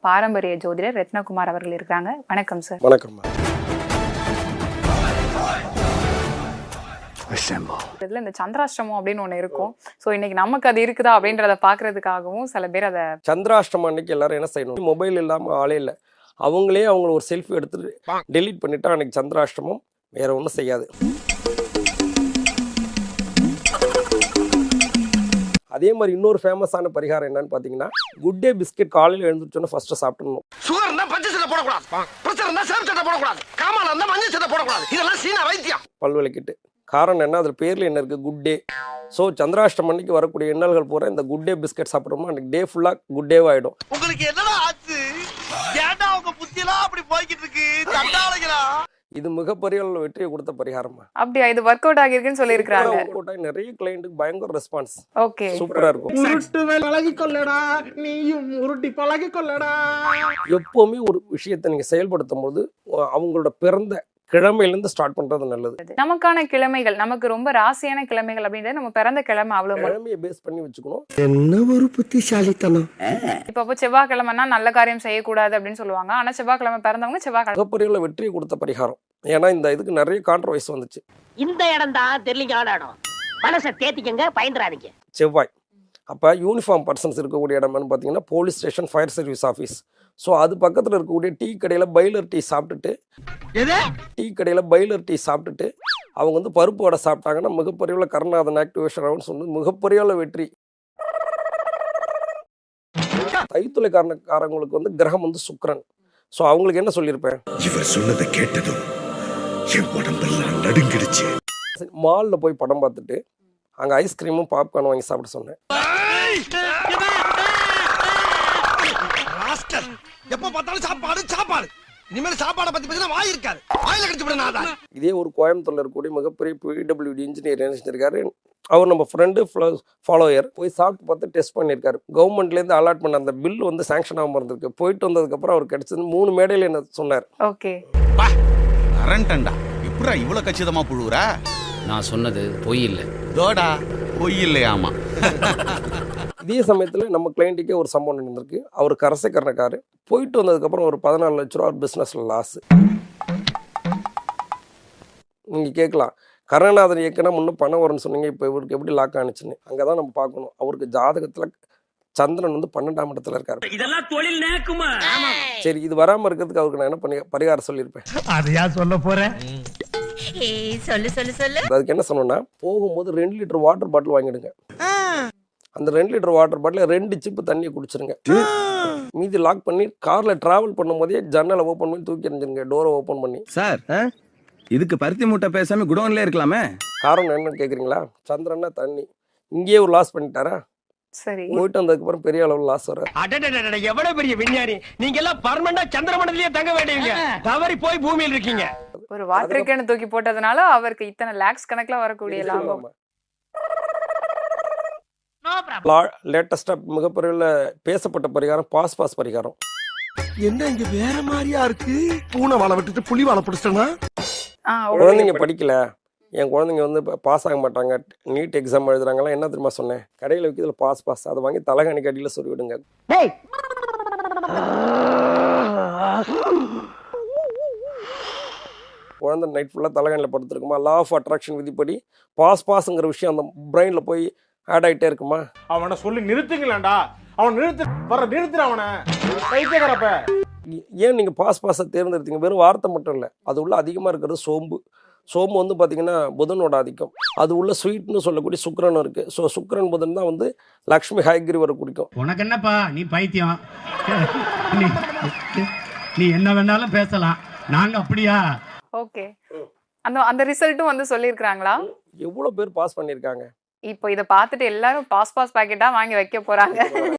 பாரம்பரிய ஜோதிடர் ரத்னகுமார் அவர்கள் இருக்காங்க. வணக்கம் சார். வணக்கம். இதுல இந்த சந்திராஷ்டமம் அப்படின்னு ஒண்ணு இருக்கும். சோ இன்னைக்கு நமக்கு அது இருக்குதா அப்படின்றத பாக்குறதுக்காகவும் சில பேர் அதை சந்திராஷ்டமம் அன்னைக்கு எல்லாரும் என்ன செய்யணும்? மொபைல் இல்லாம ஆளே இல்லை, அவங்களே அவங்கள ஒரு செல்ஃபி எடுத்துட்டு டெலீட் பண்ணிட்டா அன்னைக்கு சந்திராஷ்டமம் வேற ஒன்றும் செய்யாது. அதே மாதிரி இன்னொரு ஃபேமஸான பரிகாரம் என்னன்னு பார்த்தீங்கன்னா, குட் டே பிஸ்கெட் காலையில் எழுந்துச்சோன்னா ஃபர்ஸ்ட் சாப்பிடணும். சுகர் இருந்தா பச்சை சட்டை போடக்கூடாது, பிரஷர் இருந்தா சிவப்பு சட்டை போடக்கூடாது, காமால இருந்தா மஞ்சள் சட்டை போடக்கூடாது. இதெல்லாம் சீனா வைத்தியம். பல் விளக்கிட்டு காரணம் என்ன? அதில் பேரில் என்ன இருக்குது? Good day. ஸோ சந்திராஷ்டம் அன்னைக்கு வரக்கூடிய எண்ணல்கள் பூரா இந்த குட் டே பிஸ்கெட் சாப்பிட்றோமோ அன்னைக்கு டே ஃபுல்லாக குட் டேவா ஆகிடும். உங்களுக்கு என்னடா ஆச்சு? ஏன்டா உங்க புத்தியெல்லாம் அப்படி போய்கிட்டு இருக்கு? தண்டாளைங்களா? இது மிகப்பெரிய வெற்றியை கொடுத்த பரிகாரமா. அப்படியா? இது ஒர்க் அவுட் ஆகிருக்குன்னு சொல்லியிருக்காங்க. நிறைய கிளையண்ட்டுக்கு பயங்கர ரெஸ்பான்ஸ். ஓகே, சூப்பரா இருக்கும். எப்பவுமே ஒரு விஷயத்தை நீங்க செயல்படுத்தும் போது அவங்களோட பிறந்த கிழமையிலிருந்து ஸ்டார்ட் பண்றது நல்லது. நமக்கான கிழமைகள், நமக்கு ரொம்ப ராசியான கிழமைகள் அப்படின்றது நம்ம பிறந்த கிழமை, அவ்வளவு கிழமையை பேஸ் பண்ணி வச்சுக்கணும். என்ன ஒரு புத்திசாலித்தனம். இப்ப செவ்வாய்க்கிழமைனா நல்ல காரியம் செய்யக்கூடாது அப்படின்னு சொல்லுவாங்க. ஆனா செவ்வாய்க்கிழமை பிறந்தவங்க செவ்வாய்க்கிழமை மிகப்பெரிய வெற்றியை கொடுத்த பரிகாரம். ஏன்னா இந்த இதுக்கு நிறைய கான்ட்ரவர்சி வந்துச்சு. இந்த இடம் தான் தெரியலங்க இடம், மனசை தேத்திக்கங்க, பயந்துறாதீங்க. செவ்வாய் அப்போ யூனிஃபார்ம் பர்சன்ஸ் இருக்கக்கூடிய இடம்னு பார்த்தீங்கன்னா police station, fire service office. So அது பக்கத்தில் இருக்கக்கூடிய டீ கடையில் பைலர் டீ சாப்பிட்டுட்டு அவங்க வந்து பருப்பு வடை சாப்பிட்டாங்கன்னா மிகப்பெரிய கருணாதன் ஆக்டிவேஷன் ஆகும்னு சொல்லி மிகப்பெரிய வெற்றி. தைத்துளைக்காரங்களுக்கு வந்து கிரகம் வந்து சுக்கிரன். ஸோ அவங்களுக்கு என்ன சொல்லியிருப்பேன்? இவர் சொன்னதை கேட்டதும் என் உடம்பெல்லாம் நடுங்கிடுச்சு. மாலில் போய் படம் பார்த்துட்டு அங்கே ஐஸ்கிரீமும் பாப்கார்ன் வாங்கி சாப்பிட சொன்னேன். எப்ப பார்த்தாலும் சாப்பாடு சாப்பாடு. இனிமேல் சாப்பாடை பத்தி பேசினா வாய் இருக்காது, வாயில கடிச்சு விட. இதே ஒரு கோயம்புத்தூர்ல இருக்கக்கூடிய மிகப்பெரிய PWD இன்ஜினியர் நினைச்சிருக்காரு. அவர் நம்ம ஃப்ரெண்டு ஃபாலோயர் போய் சாப்பிட்டு பார்த்து டெஸ்ட் பண்ணியிருக்காரு. கவர்மெண்ட்லேருந்து அலாட் பண்ண அந்த பில் வந்து சாங்ஷன் ஆகாம இருந்திருக்கு. போயிட்டு வந்ததுக்கப்புறம் அவர் கிடைச்சது 3 மேடையில் என்ன சொன்னார்? ஓகே, அரண்டண்டா இப்படா இவ்வளவு கச்சிதமா புழுவுறா? நான் சொன்னது பொய் இல்லை. தோடா பொய் இல்லையாமா. இதே சமயத்தில் நம்ம கிளைண்ட்டுக்கே ஒரு சம்பவம் நடந்திருக்கு. அவர் கரசைக்கரணக்காரு. போயிட்டு வந்ததுக்கப்புறம் ஒரு 14 லட்ச ரூபா பிஸ்னஸில் லாஸ். நீங்கள் கேட்கலாம், கருணாநாதன் இயக்குனா முன்னும் பணம் வரும்னு சொன்னீங்க, இப்போ இவருக்கு எப்படி லாக் ஆனிச்சுன்னு. அங்கே தான் நம்ம பார்க்கணும். அவருக்கு ஜாதகத்தில் சந்திரன் வந்து 12ஆம் இடத்துல இருக்காரு. இதெல்லாம் தொழில் நேக்குமா? சரி, இது வராமல் இருக்கிறதுக்கு அவருக்கு நான் என்ன பரிகாரம் சொல்லியிருப்பேன்? அதையா சொல்ல போறேன்? அதுக்கு என்ன சொன்னோன்னா, போகும்போது 2 லிட்டர் வாட்டர் பாட்டில் வாங்கிடுங்க. அந்த 2 லிட்டர் வாட்டர் பாட்டில் 2 சிப்பு தண்ணியை குடிச்சிருங்க. மீதி லாக் பண்ணி கார்ல டிராவல் பண்ணும் போதே ஜன்னலை ஓப்பன் பண்ணி தூக்கி எறிஞ்சிருங்க, டோரை ஓப்பன் பண்ணி. சார், இதுக்கு பருத்தி மூட்டை பேசாம குடோன்ல இருக்கலாமே. காரணம் என்னன்னு கேக்குறீங்களா? சந்திரன்னா தண்ணி. இங்கேயே ஒரு லாஸ் பண்ணிட்டாரா? சரி, போயிட்டு வந்ததுக்கு அப்புறம் பெரிய அளவு லாஸ் வர. எவ்வளவு பெரிய விஞ்ஞானி நீங்க எல்லாம்! பர்மனண்டா சந்திரமண்டலத்திலேயே தங்க வேண்டியவங்க, தவறி போய் பூமியில் இருக்கீங்க. ஒரு வாட்டர் கேன் தூக்கி போட்டதுனால அவருக்கு இத்தனை லாக்ஸ் கணக்குல வரக்கூடிய லாபம். லேட்டஸ்டா மிகப்பெரிய பேசப்பட்ட பரிகாரம் பாஸ் பரிகாரம். என்ன இங்க வேற மாதிரியா இருக்கு? பூனை வாழை விட்டுட்டு புலி வாழை பிடிச்சிட்டா? குழந்தைங்க படிக்கல, என் குழந்தைங்க வந்து பாஸ் ஆக மாட்டாங்க, நீட் எக்ஸாம் எழுதுறாங்கலாம், என்ன தெரியுமா சொன்னேன்? கடையில் வைக்கிறதுல பாஸ் அதை வாங்கி தலகாணிக்கு அடியில் சொல்லி விடுங்க. குழந்தை நைட் ஃபுல்லாக தலகாணியில் படுத்துருக்குமா, லா ஆஃப் அட்ராக்ஷன் விதிப்படி பாஸ்ங்கிற விஷயம் அந்த பிரெயினில் போய் ஆட் ஆகிட்டே இருக்குமா? அவனை சொல்லி நிறுத்துங்களேன்டா, அவன் நிறுத்துற அவனை. ஏன் நீங்கள் பாஸை தேர்ந்தெடுத்தீங்க? வெறும் வார்த்தை மட்டும் இல்லை, அது உள்ள அதிகமாக இருக்கிறது சோம்பு வந்து பார்த்தீங்கன்னா புதனோட ஆதிக்கம். அது உள்ள ஸ்வீட்னு சொல்லக்கூடிய சுக்கிரன் இருக்குது. ஸோ சுக்கிரன் புதன் தான் வந்து லக்ஷ்மி ஹயக்ரீவரை குடிக்கும். உனக்கு என்னப்பா, நீ பைத்தியம், நீ என்ன வேணாலும் பேசலாம், நாங்க அப்படியா? ஓகே, அந்த ரிசல்ட்டும் வந்து சொல்லியிருக்காங்களா? எவ்வளோ பேர் பாஸ் பண்ணியிருக்காங்க? இப்போ இதை பார்த்துட்டு எல்லாரும் பாஸ் பாக்கெட்டா வாங்கி வைக்க போறாங்க.